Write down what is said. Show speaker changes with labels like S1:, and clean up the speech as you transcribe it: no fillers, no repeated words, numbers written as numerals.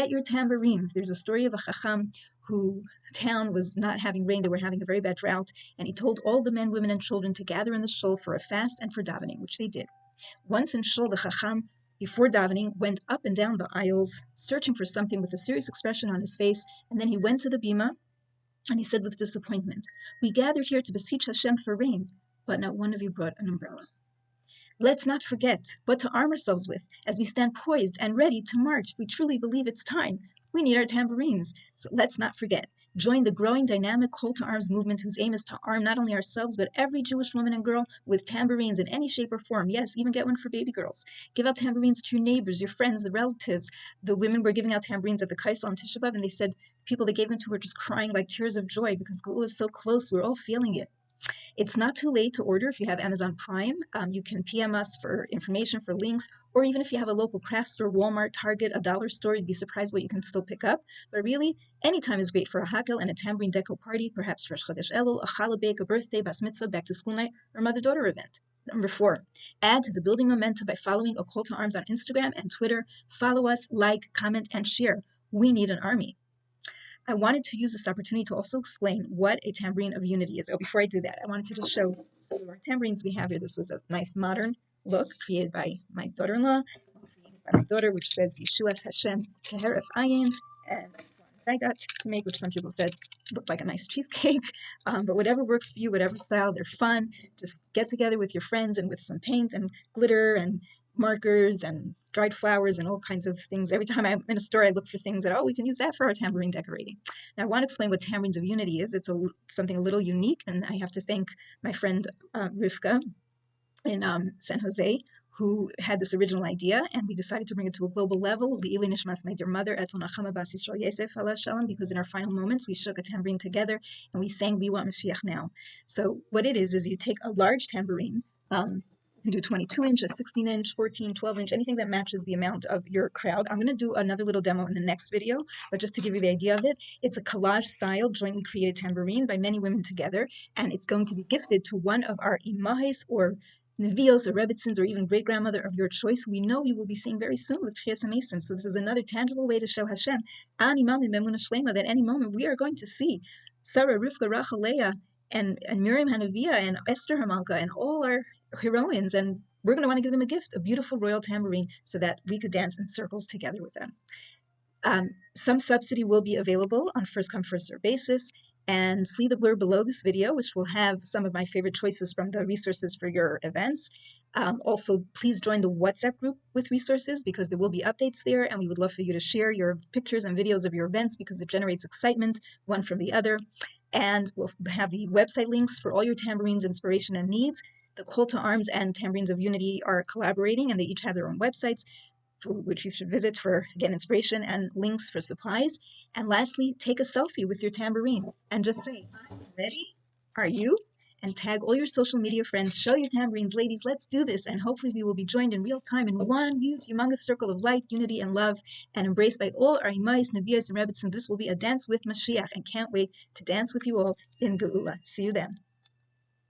S1: Get your tambourines. There's a story of a chacham who town was not having rain. They were having a very bad drought. And he told all the men, women, and children to gather in the shul for a fast and for davening, which they did. Once in shul, the chacham, before davening, went up and down the aisles, searching for something with a serious expression on his face. And then he went to the bima, and he said with disappointment, "We gathered here to beseech Hashem for rain, but not one of you brought an umbrella." Let's not forget what to arm ourselves with as we stand poised and ready to march. If we truly believe it's time, we need our tambourines. So let's not forget. Join the growing dynamic call to arms movement whose aim is to arm not only ourselves, but every Jewish woman and girl with tambourines in any shape or form. Yes, even get one for baby girls. Give out tambourines to your neighbors, your friends, the relatives. The women were giving out tambourines at the Kaisel on Tisha B'Av, and they said people they gave them to were just crying like tears of joy because Geulah is so close. We're all feeling it. It's not too late to order if you have Amazon Prime. You can PM us for information, for links, or even if you have a local craft store, Walmart, Target, a dollar store, you'd be surprised what you can still pick up. But really, any time is great for a hakel and a tambourine deco party, perhaps for a Chodesh Elul, a challah bake, a birthday, bas mitzvah, back to school night, or mother-daughter event. Number 4, add to the building momentum by following a call to arms on Instagram and Twitter. Follow us, like, comment, and share. We need an army. I wanted to use this opportunity to also explain what a tambourine of unity is. Oh, before I do that, I wanted to just show some of our tambourines we have here. This was a nice modern look created by my daughter-in-law, created by my daughter, which says Yeshuas Hashem Teheref Ayin, and I got to make, which some people said looked like a nice cheesecake. But whatever works for you, whatever style, they're fun. Just get together with your friends and with some paint and glitter and markers and dried flowers and all kinds of things. Every time I'm in a store, I look for things that, we can use that for our tambourine decorating. Now, I want to explain what Tambourines of Unity is. It's something a little unique, and I have to thank my friend Rivka in San Jose, who had this original idea, and we decided to bring it to a global level. Li'ili Nishmas, my dear mother, Etel Nachama Bas Yisrael Yosef Alav Shalom, because in our final moments, we shook a tambourine together, and we sang, "We Want Mashiach Now." So what it is you take a large tambourine, you can do 22-inch, a 16-inch, 14, 12-inch, anything that matches the amount of your crowd. I'm going to do another little demo in the next video, but just to give you the idea of it, it's a collage-style, jointly created tambourine by many women together, and it's going to be gifted to one of our imahes or nevios or rebbitzins or even great-grandmother of your choice. We know you will be seeing very soon with Tchias HaMesim. So this is another tangible way to show Hashem, Ani Mami Memuna Shlema, that any moment we are going to see Sarah, Rivka, Rachel, Leah, and Miriam Hanaviah and Esther Hamalka and all our heroines, and we're going to want to give them a gift, a beautiful royal tambourine, so that we could dance in circles together with them. Some subsidy will be available on first-come, first-served basis, and see the blurb below this video, which will have some of my favorite choices from the resources for your events. Also, please join the WhatsApp group with resources, because there will be updates there, and we would love for you to share your pictures and videos of your events, because it generates excitement one from the other. And we'll have the website links for all your tambourines, inspiration, and needs. The Call to Arms and Tambourines of Unity are collaborating, and they each have their own websites, for which you should visit for, again, inspiration and links for supplies. And lastly, take a selfie with your tambourine and just say, "I'm ready. Are you?" And tag all your social media friends. Show your tambourines. Ladies, let's do this. And hopefully we will be joined in real time in one huge, humongous circle of light, unity, and love, and embraced by all our imais, nevios, and rebbitzin. This will be a dance with Mashiach, and can't wait to dance with you all in Geulah. See you then.